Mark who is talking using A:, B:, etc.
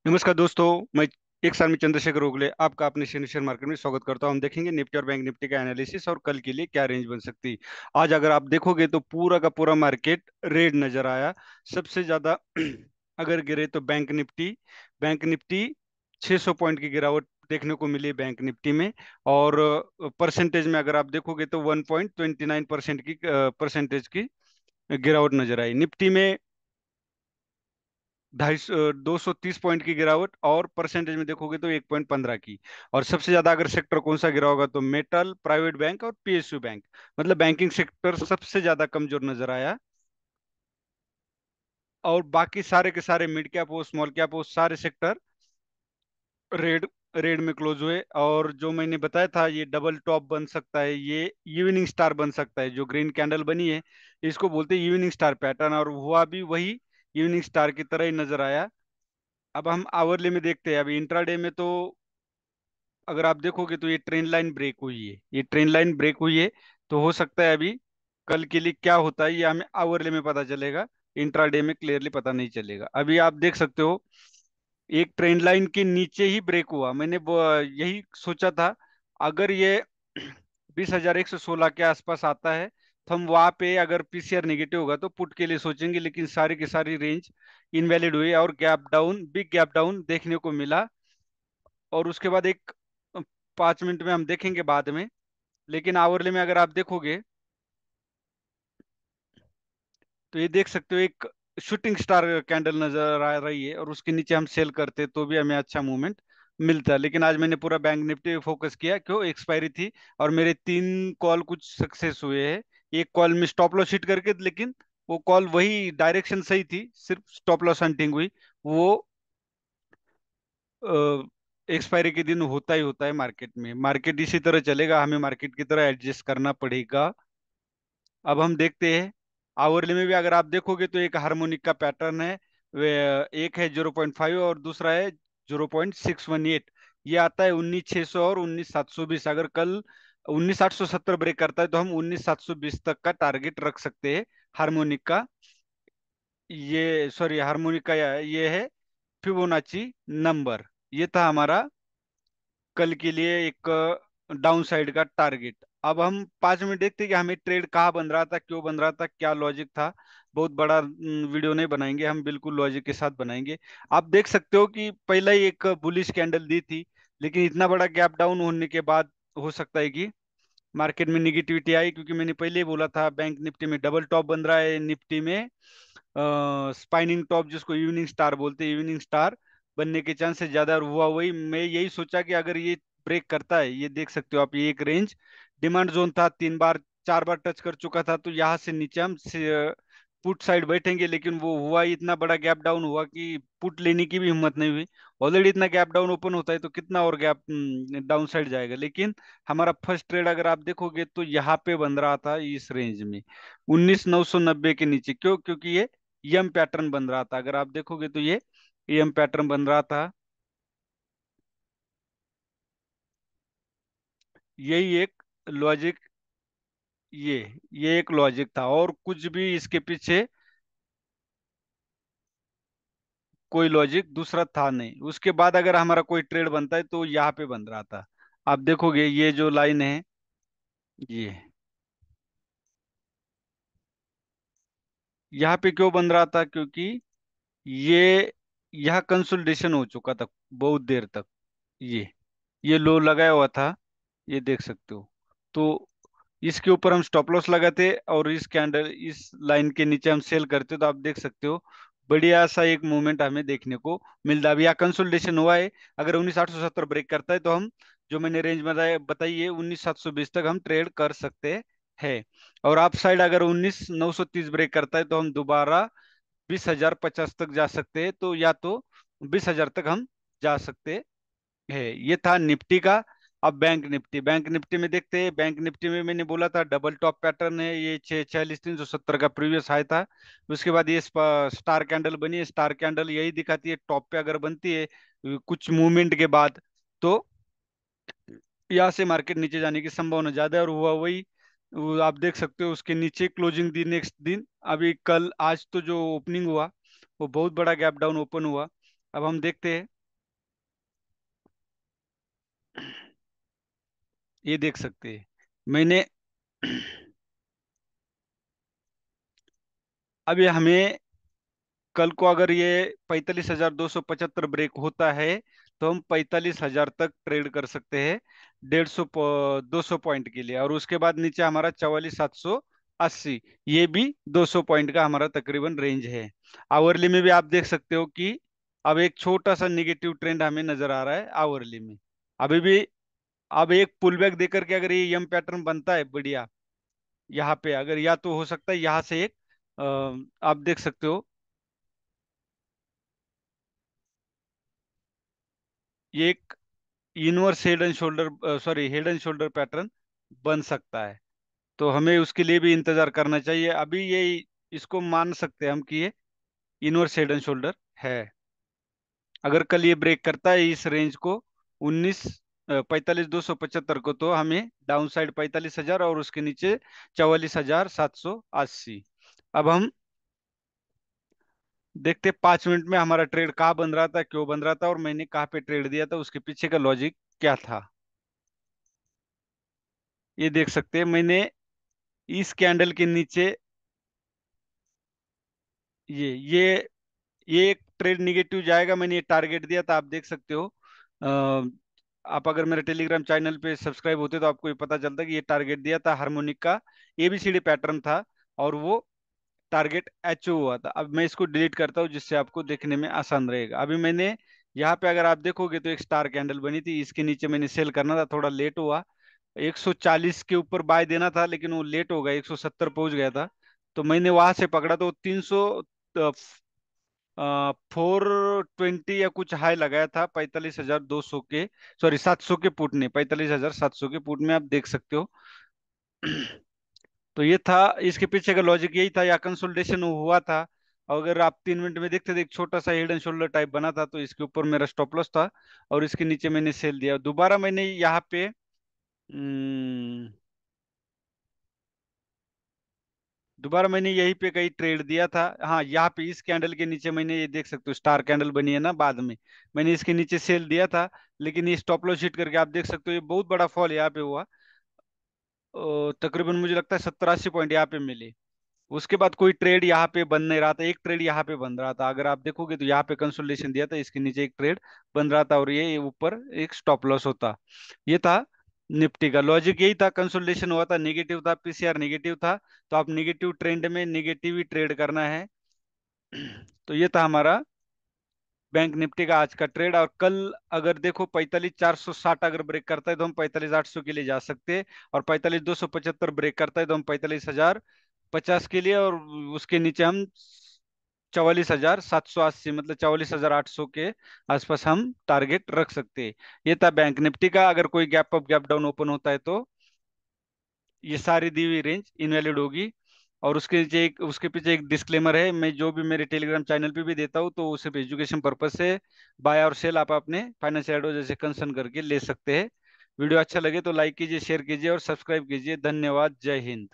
A: नमस्कार दोस्तों। मैं एक साल में चंद्रशेखर ओगले आपका अपने शेयर मार्केट में स्वागत करता हूं। हम देखेंगे निफ्टी और बैंक निफ्टी का एनालिसिस और कल के लिए क्या रेंज बन सकती है। आज अगर आप देखोगे तो पूरा का पूरा मार्केट रेड नजर आया। सबसे ज्यादा अगर गिरे तो बैंक निफ्टी 600 पॉइंट की गिरावट देखने को मिली बैंक निफ्टी में। और परसेंटेज में अगर आप देखोगे तो 1.29% की परसेंटेज की गिरावट नजर आई निफ्टी में। 230 पॉइंट की गिरावट और परसेंटेज में देखोगे तो 1.15 की। और सबसे ज्यादा अगर सेक्टर कौन सा गिरा होगा तो मेटल, प्राइवेट बैंक और पीएसयू बैंक, मतलब बैंकिंग सेक्टर सबसे ज्यादा कमजोर नजर आया। और बाकी सारे के सारे मिड कैप हो, स्मॉल कैप हो, सारे सेक्टर रेड रेड में क्लोज हुए। और जो मैंने बताया था ये डबल टॉप बन सकता है, ये इवनिंग स्टार बन सकता है। जो ग्रीन कैंडल बनी है इसको बोलते हैं इवनिंग स्टार पैटर्न, और हुआ भी वही इवनिंग स्टार की तरह ही नजर आया। अब हम आवरली में देखते हैं। अभी इंट्राडे में तो अगर आप देखोगे तो ये ट्रेंड लाइन ब्रेक हुई है, ये ट्रेंड लाइन ब्रेक हुई है। तो हो सकता है अभी कल के लिए क्या होता है ये हमें आवरले में पता चलेगा। इंट्राडे में क्लियरली पता नहीं चलेगा। अभी आप देख सकते हो एक ट्रेंड लाइन के नीचे ही ब्रेक हुआ। मैंने यही सोचा था अगर ये 20,116 के आसपास आता है तो हम वहां पे, अगर पीसीआर नेगेटिव होगा तो पुट के लिए सोचेंगे, लेकिन सारी की सारी रेंज इनवैलिड हुई और gap down, big gap down देखने को मिला। और उसके बाद एक 5 मिनट में हम देखेंगे बाद में। लेकिन आवरले में अगर आप देखोगे तो ये देख सकते हो एक शूटिंग स्टार कैंडल नजर आ रही है, और उसके नीचे हम सेल करते तो भी हमें अच्छा मूवमेंट मिलता है। लेकिन आज मैंने पूरा बैंक निफ्टी पे फोकस किया, क्यों, एक्सपायरी थी और मेरे 3 कॉल कुछ सक्सेस हुए हैं। एक कॉल में स्टॉप लॉस हिट करके, लेकिन वो कॉल वही डायरेक्शन सही थी, सिर्फ स्टॉप लॉस हंटिंग हुई। वो एक्सपायरी के दिन होता ही होता है मार्केट में। मार्केट इसी तरह चलेगा, हमें मार्केट की तरह एडजस्ट करना पड़ेगा। अब हम देखते हैं आवरली में भी अगर आप देखोगे तो एक हार्मोनिक का पैटर्न है। वे एक है 0.5 और दूसरा है 0.618। ये आता है 19,600 और 19,720। अगर कल 19,870 ब्रेक करता है तो हम 19,720 तक का टारगेट रख सकते हैं हार्मोनिक का। ये सॉरी, हार्मोनिक का ये है फिबोनाची नंबर। ये था हमारा कल के लिए एक डाउन साइड का टारगेट। अब हम 5 मिनट देखते हैं कि हमें ट्रेड कहाँ बन रहा था, क्यों बन रहा था, क्या लॉजिक था। बहुत बड़ा वीडियो नहीं बनाएंगे हम, बिल्कुल लॉजिक के साथ बनाएंगे। आप देख सकते हो कि पहला ही एक बुलिश कैंडल दी थी, लेकिन इतना बड़ा गैप डाउन होने के बाद हो सकता है कि मार्केट में निगेटिविटी आई, क्योंकि मैंने पहले ही बोला था बैंक निफ्टी में डबल टॉप बन रहा है, निफ्टी में स्पाइनिंग टॉप जिसको इवनिंग स्टार बोलते हैं, इवनिंग स्टार बनने के चांसेस ज्यादा। और हुआ वही, मैं यही सोचा कि अगर ये ब्रेक करता है, ये देख सकते हो आप, ये एक रेंज डिमांड जोन था, 3 बार 4 बार टच कर चुका था, तो यहाँ से नीचे हम पुट साइड बैठेंगे। लेकिन वो हुआ ही, इतना बड़ा गैप डाउन हुआ कि पुट लेने की भी हिम्मत नहीं हुई। ऑलरेडी इतना गैप डाउन ओपन होता है तो कितना और गैप डाउन साइड जाएगा। लेकिन हमारा फर्स्ट ट्रेड अगर आप देखोगे तो यहाँ पे बन रहा था इस रेंज में 19,990 के नीचे। क्यों? क्योंकि ये यम पैटर्न बन रहा था। अगर आप देखोगे तो ये यम पैटर्न बन रहा था। यही एक लॉजिक, ये ये एक लॉजिक था, और कुछ भी इसके पीछे कोई लॉजिक दूसरा था नहीं। उसके बाद अगर हमारा कोई ट्रेड बनता है तो यहाँ पे बन रहा था। आप देखोगे ये जो लाइन है, ये यहाँ पे क्यों बन रहा था, क्योंकि ये यहाँ कंसोलिडेशन हो चुका था बहुत देर तक। ये ये लो लगाया हुआ था, ये देख सकते हो। तो इसके ऊपर हम स्टॉप लॉस लगाते और इस कैंडल, इस लाइन के नीचे हम सेल करते, तो आप देख सकते हो बढ़िया सा एक मूवमेंट हमें देखने को मिलता है। अभी यहाँ कंसोलिडेशन हुआ है। अगर 19,870 ब्रेक करता है तो हम, जो मैंने रेंज बताई बताई है, 19,720 तक हम ट्रेड कर सकते हैं। और आप साइड अगर 19,930 ब्रेक करता है तो हम दोबारा 20,050 तक जा सकते हैं। तो या तो 20,000 तक हम जा सकते है। ये था निफ्टी का। अब बैंक निफ्टी में देखते हैं। बैंक निफ्टी में मैंने बोला था डबल टॉप पैटर्न है, ये 46,370 का प्रीवियस हाई था। उसके बाद ये स्टार कैंडल बनी है। स्टार कैंडल यही दिखाती है, टॉप पे अगर बनती है कुछ मूवमेंट के बाद तो यहाँ से मार्केट नीचे जाने की संभावना ज्यादा है। और हुआ वही, वो आप देख सकते हो उसके नीचे क्लोजिंग दी नेक्स्ट दिन। अभी कल आज तो जो ओपनिंग हुआ वो बहुत बड़ा गैप डाउन ओपन हुआ। अब हम देखते हैं ये देख सकते हैं मैंने। अभी हमें कल को अगर ये 45,275 ब्रेक होता है तो हम 45,000 तक ट्रेड कर सकते हैं 200 पॉइंट के लिए। और उसके बाद नीचे हमारा 44,780, ये भी 200 पॉइंट का हमारा तकरीबन रेंज है। आवरली में भी आप देख सकते हो कि अब एक छोटा सा निगेटिव ट्रेंड हमें नजर आ रहा है आवरली में अभी भी। अब एक पुल बैक देकर के अगर ये यम पैटर्न बनता है बढ़िया, यहाँ पे अगर या तो हो सकता है यहाँ से एक आप देख सकते हो ये एक universe head and shoulder, sorry, head and shoulder pattern बन सकता है। तो हमें उसके लिए भी इंतजार करना चाहिए। अभी ये इसको मान सकते हैं हम कि ये यूनिवर्स हेड एंड शोल्डर है। अगर कल ये ब्रेक करता है इस रेंज को 45,275 को, तो हमें डाउन साइड 45,000 और उसके नीचे 44,780। अब हम देखते 5 मिनट में हमारा ट्रेड कहाँ बन रहा था, क्यों बन रहा था और मैंने कहाँ पे ट्रेड दिया था, उसके पीछे का लॉजिक क्या था। ये देख सकते हैं मैंने इस कैंडल के नीचे ये ये एक ट्रेड निगेटिव जाएगा, मैंने ये टारगेट दिया था, आप देख सकते हो। आप अगर मेरे टेलीग्राम चैनल पे सब्सक्राइब होते तो आपको ये पता चलता कि ये टारगेट दिया था हार्मोनिक का एबीसीडी पैटर्न था और वो टारगेट अचीव हुआ था। अब मैं इसको डिलीट करता हूँ जिससे आपको देखने में आसान रहेगा। अभी मैंने यहाँ पे अगर आप देखोगे तो एक स्टार कैंडल बनी थी, इसके नीचे मैंने सेल करना था, थोड़ा लेट हुआ। 140 के ऊपर बाय देना था लेकिन वो लेट हो गया, 170 पहुंच गया था। तो मैंने वहां से पकड़ा तो 300 420 या कुछ हाई लगाया था 45,200 के, सॉरी 700 के पुट ने, 45,700 के पुट में आप देख सकते हो। तो ये था, इसके पीछे का लॉजिक यही था, या कंसोलिडेशन हुआ था। अगर आप 3 मिनट में देखते थे एक छोटा सा हेड एंड शोल्डर टाइप बना था, तो इसके ऊपर मेरा स्टॉप लॉस था और इसके नीचे मैंने सेल दिया। दोबारा मैंने यहाँ पे दोबारा मैंने यहीं पे कहीं ट्रेड दिया था। हाँ, यहाँ पे इस कैंडल के नीचे मैंने ये देख सकते हो स्टार कैंडल बनी है ना, बाद में मैंने इसके नीचे सेल दिया था। लेकिन ये स्टॉप लॉस हिट करके आप देख सकते हो ये बहुत बड़ा फॉल यहाँ पे हुआ। तकरीबन मुझे लगता है 70-80 पॉइंट यहाँ पे मिले। उसके बाद कोई ट्रेड यहाँ पे बन नहीं रहा था, एक ट्रेड यहाँ पे बन रहा था, अगर आप देखोगे तो यहाँ पे कंसोलिडेशन दिया था, इसके नीचे एक ट्रेड बन रहा था और ये ऊपर एक स्टॉप लॉस होता। ये था निफ्टी का लॉजिक, यही था, कंसोलिडेशन हुआ था, नेगेटिव था, पीसीआर नेगेटिव था, तो आप नेगेटिव ट्रेंड में नेगेटिव ही ट्रेड करना है। तो ये था हमारा बैंक निफ्टी का आज का ट्रेड। और कल अगर देखो 45,460 अगर ब्रेक करता है तो हम 45,800 के लिए जा सकते हैं, और 45,275 ब्रेक करता है तो हम 45,050 के लिए, और उसके नीचे हम 44,780 मतलब 44,800 के आसपास हम टारगेट रख सकते हैं। ये था बैंक निफ्टी का। अगर कोई gap up gap down open होता है तो ये सारी दी हुई रेंज इनवैलिड होगी। और उसके नीचे एक, उसके पीछे एक डिस्क्लेमर है, मैं जो भी मेरे टेलीग्राम चैनल पे भी देता हूँ तो उसे एजुकेशन पर्पज से बाय और सेल आप अपने फाइनेंशियल एडवाइजर से कंसल्ट करके ले सकते हैं। वीडियो अच्छा लगे तो लाइक कीजिए, शेयर कीजिए और सब्सक्राइब कीजिए। धन्यवाद, जय हिंद।